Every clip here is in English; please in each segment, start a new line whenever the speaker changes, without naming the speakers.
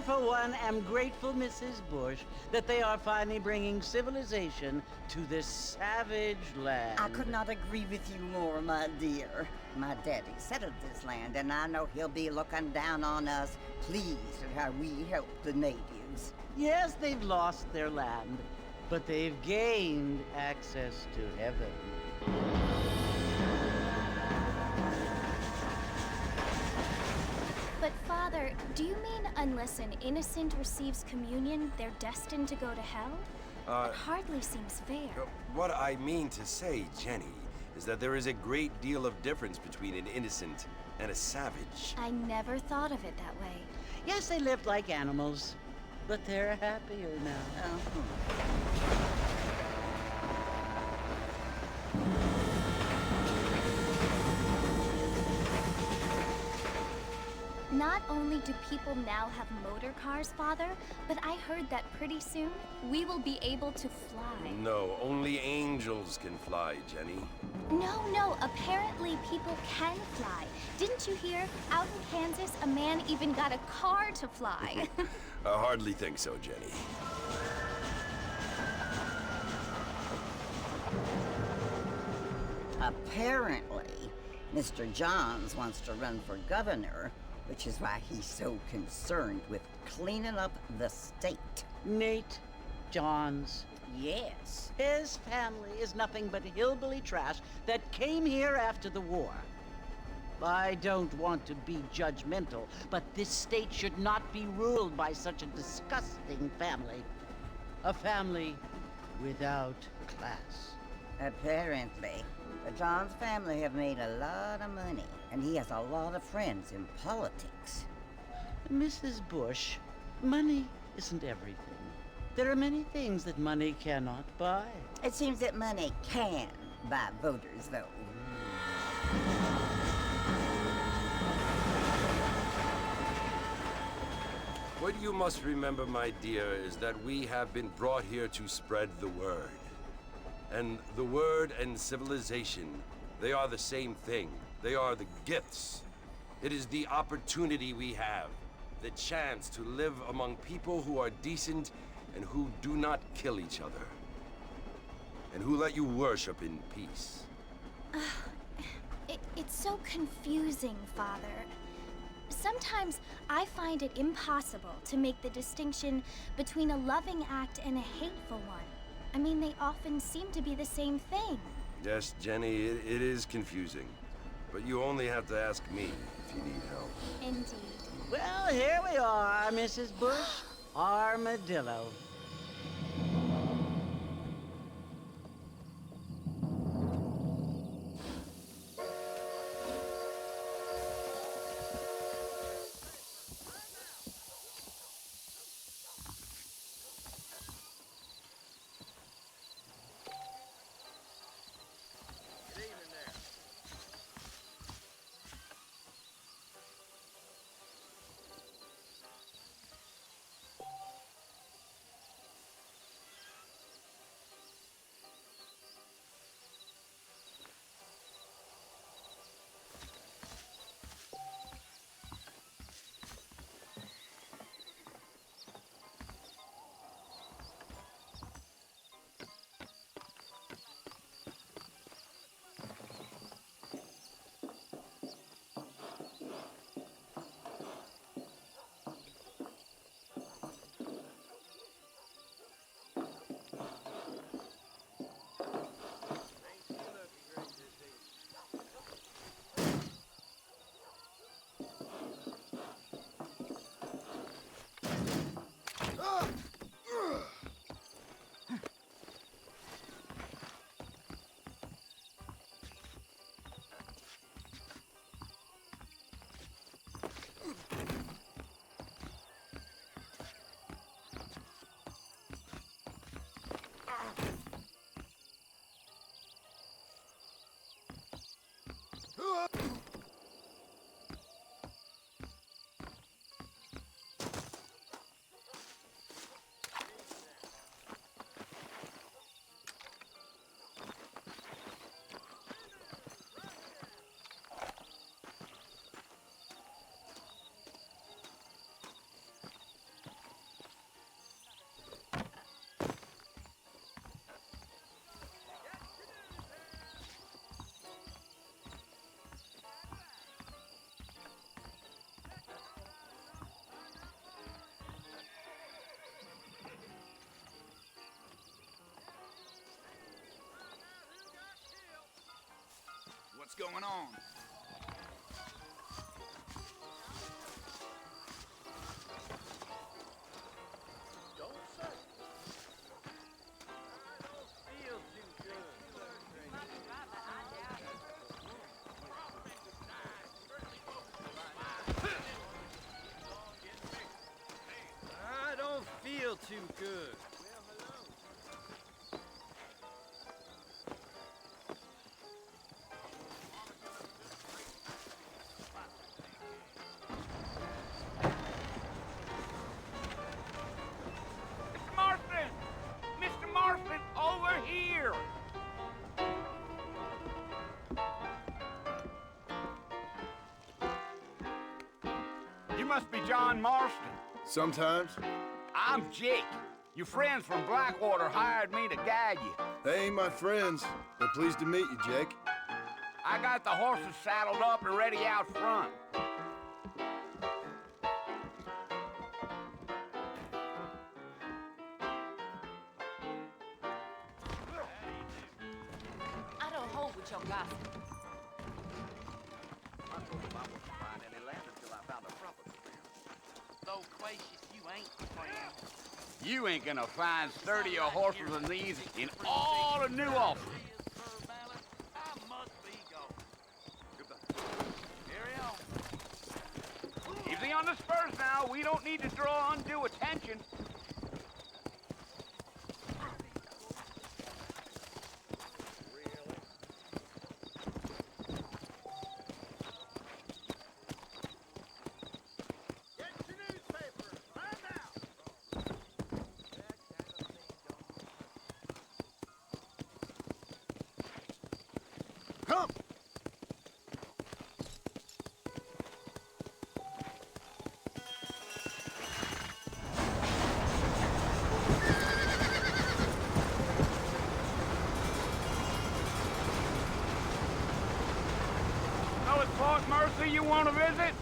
for one, am grateful, Mrs. Bush, that they are finally bringing civilization to this savage land.
I could not agree with you more, my dear. My daddy settled this land, and I know he'll be looking down on us, pleased at how we help the natives.
Yes, they've lost their land, but they've gained access to heaven.
But Father, do you mean unless an innocent receives communion, they're destined to go to hell? That hardly seems fair.
What I mean to say, Jenny, is that there is a great deal of difference between an innocent and a savage.
I never thought of it that way.
Yes, they lived like animals, but they're happier now.
Not only do people now have motor cars, Father, but I heard that pretty soon we will be able to fly.
No, only angels can fly, Jenny.
No, apparently people can fly. Didn't you hear? Out in Kansas, a man even got a car to fly.
I hardly think so, Jenny.
Apparently, Mr. Johns wants to run for governor, which is why he's so concerned with cleaning up the state.
Nate Johns.
Yes.
His family is nothing but hillbilly trash that came here after the war. I don't want to be judgmental, but this state should not be ruled by such a disgusting family. A family without class.
Apparently. The Johns family have made a lot of money, and he has a lot of friends in politics.
Mrs. Bush, money isn't everything. There are many things that money cannot buy.
It seems that money can buy voters, though.
What you must remember, my dear, is that we have been brought here to spread the word. And the word and civilization, they are the same thing. They are the gifts. It is the opportunity we have, the chance to live among people who are decent and who do not kill each other, and who let you worship in peace.
It's so confusing, Father. Sometimes I find it impossible to make the distinction between a loving act and a hateful one. I mean, they often seem to be the same thing.
Yes, Jenny, it is confusing. But you only have to ask me if you need help.
Indeed.
Well, here we are, Mrs. Bush. Armadillo.
going on.
I don't feel too good.
Mr. Marston! Mr. Marston, over here! You must be John Marston.
Sometimes.
I'm Jake. Your friends from Blackwater hired me to guide you.
They ain't my friends, but pleased to meet you, Jake.
I got the horses saddled up and ready out front.
I don't hold with your gossip.
You ain't gonna find sturdier horses than these in all of New Ulster. Easy on the spurs now. We don't need to draw undue attention.
Come!
So it's Fort Mercy you want to visit?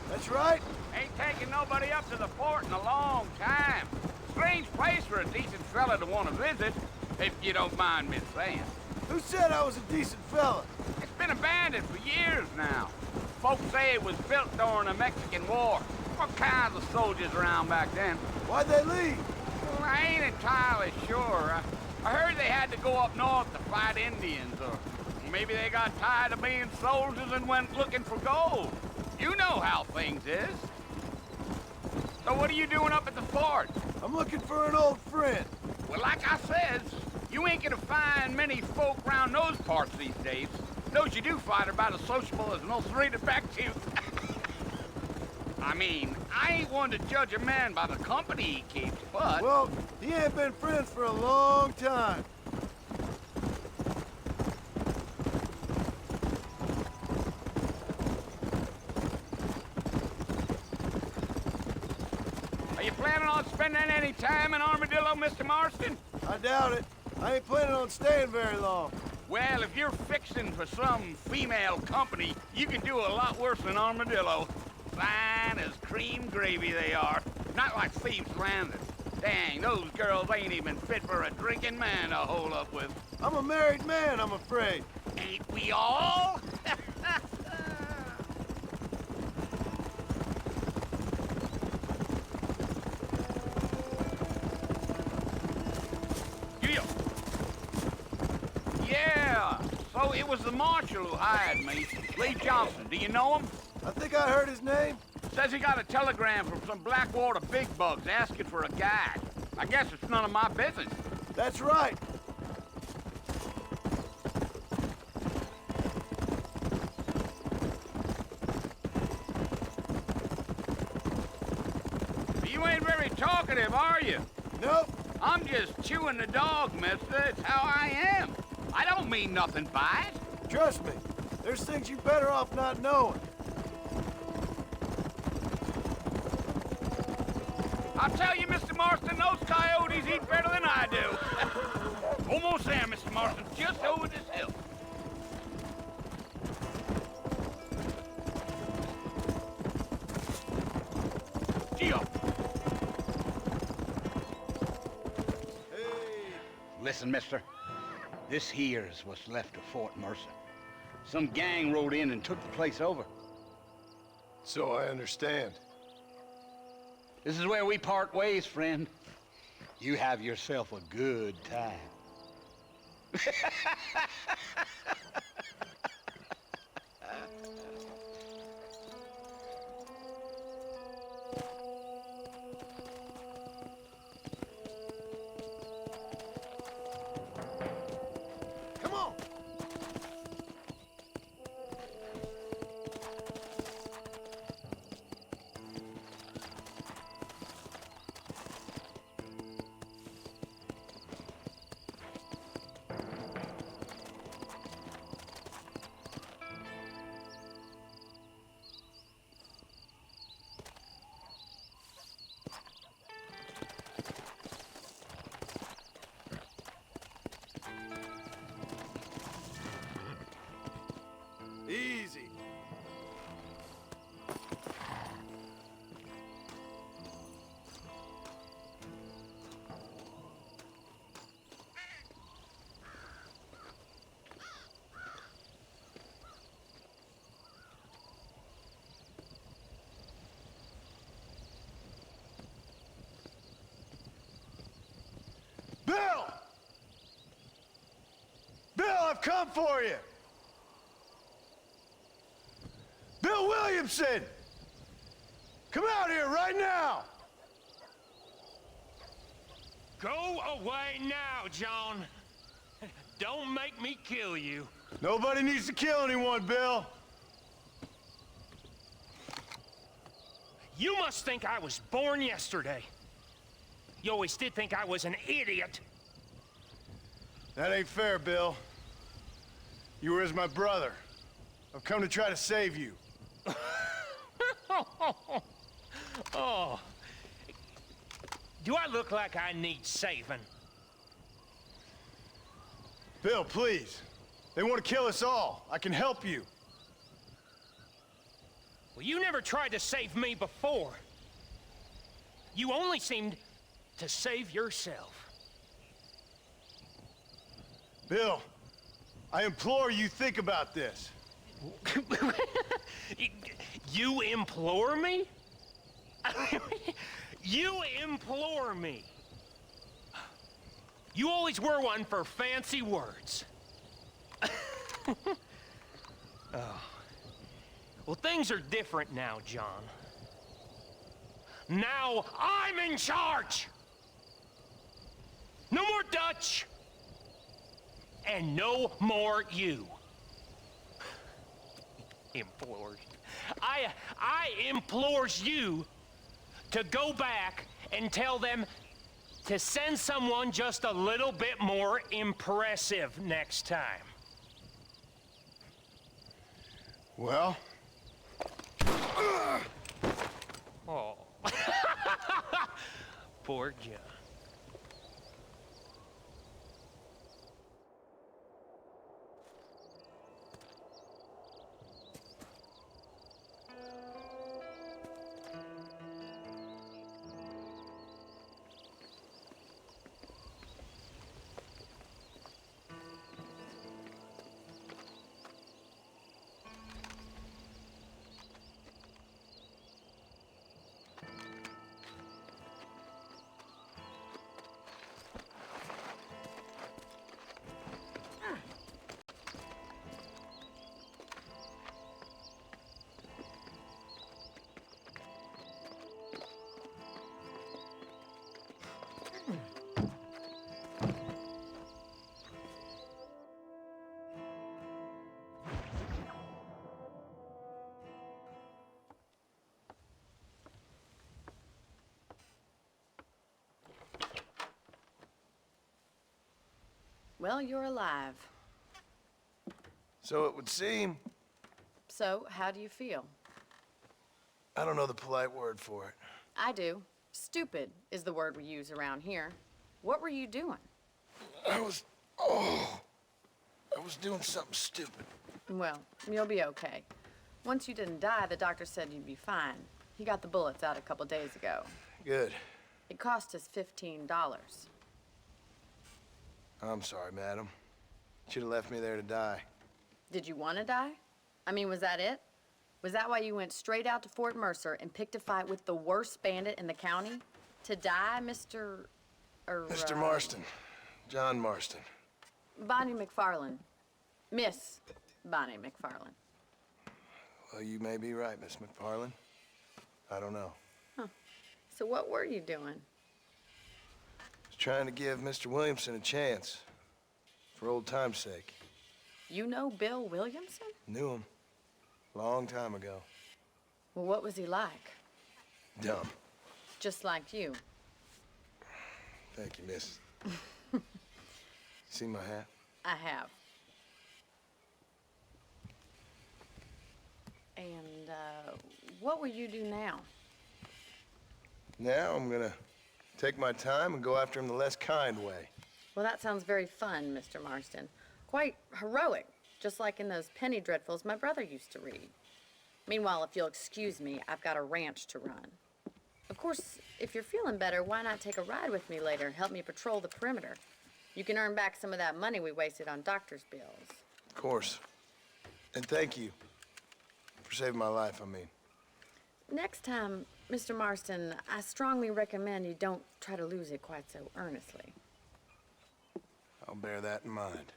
That's right.
Ain't taking nobody up to the fort in a long time. Strange place for a decent fella to want to visit, if you don't mind me saying.
Who said I was a decent fella?
It's been abandoned for years now. Folks say it was built during the Mexican War. What kinds of soldiers around back then?
Why'd they leave?
Well, I ain't entirely sure. I heard they had to go up north to fight Indians, or maybe they got tired of being soldiers and went looking for gold. You know how things is. So what are you doing up at the fort?
I'm looking for an old friend.
Well, like I said, you ain't gonna find many folk around those parts these days. Those you do find are about as sociable as most rated back to you. I mean, I ain't one to judge a man by the company he keeps, but...
Well, he ain't been friends for a long time.
Are you planning on spending any time in Armadillo, Mr. Marston?
I doubt it. I ain't planning on staying very long.
Well, if you're fixing for some female company, you can do a lot worse than Armadillo. Fine as cream gravy they are. Not like Thieves' Landing. Dang, those girls ain't even fit for a drinking man to hole up with.
I'm a married man, I'm afraid.
Ain't we all? Yeah, so it was the marshal who hired me, Lee Johnson. Do you know him?
I think I heard his name.
Says he got a telegram from some Blackwater big bugs asking for a guide. I guess it's none of my business.
That's right.
You ain't very talkative, are you?
Nope.
I'm just chewing the dog, mister. It's how I am. I don't mean nothing by it.
Trust me. There's things you're better off not knowing.
I'll tell you, Mr. Marston, those coyotes eat better than I do. Almost there, Mr. Marston, just over this hill. Geo.
Hey.
Listen, mister. This here's what's left of Fort Mercer. Some gang rode in and took the place over.
So I understand.
This is where we part ways, friend. You have yourself a good time.
Come on! Easy. Bill! Bill, I've come for you! Bill Williamson! Come out here right now!
Go away now, John. Don't make me kill you.
Nobody needs to kill anyone, Bill.
You must think I was born yesterday. You always did think I was an idiot.
That ain't fair, Bill. You were as my brother. I've come to try to save you.
Oh. Do I look like I need saving?
Bill, please. They want to kill us all. I can help you.
Well, you never tried to save me before. You only seemed to save yourself.
Bill, I implore you think about this.
You implore me? You implore me? You always were one for fancy words. Oh. Well, things are different now, John. Now I'm in charge! No more Dutch! And no more you. Implores. I implores you to go back and tell them to send someone just a little bit more impressive next time.
Well?
Oh. Poor John.
Well, you're alive.
So it would seem.
So, how do you feel?
I don't know the polite word for it.
I do. Stupid is the word we use around here. What were you doing?
I was doing something stupid.
Well, you'll be okay. Once you didn't die, the doctor said you'd be fine. He got the bullets out a couple days ago.
Good.
It cost us $15.
I'm sorry, madam. Should have left me there to die.
Did you want to die? I mean, was that it? Was that why you went straight out to Fort Mercer and picked a fight with the worst bandit in the county? To die, Mr.
Mr. Marston. John Marston.
Bonnie McFarland. Miss Bonnie McFarland.
Well, you may be right, Miss McFarland. I don't know.
So what were you doing?
Just trying to give Mr. Williamson a chance. For old time's sake.
You know Bill Williamson?
Knew him. Long time ago.
Well, what was he like?
Dumb.
Just like you.
Thank you, miss. See my hat?
I have. And, what will you do now?
Now I'm gonna take my time and go after him the less kind way.
Well, that sounds very fun, Mr. Marston. Quite heroic, just like in those penny dreadfuls my brother used to read. Meanwhile, if you'll excuse me, I've got a ranch to run. Of course, if you're feeling better, why not take a ride with me later? Help me patrol the perimeter. You can earn back some of that money we wasted on doctor's bills.
Of course. And thank you for saving my life, I mean.
Next time, Mr. Marston, I strongly recommend you don't try to lose it quite so earnestly.
I'll bear that in mind.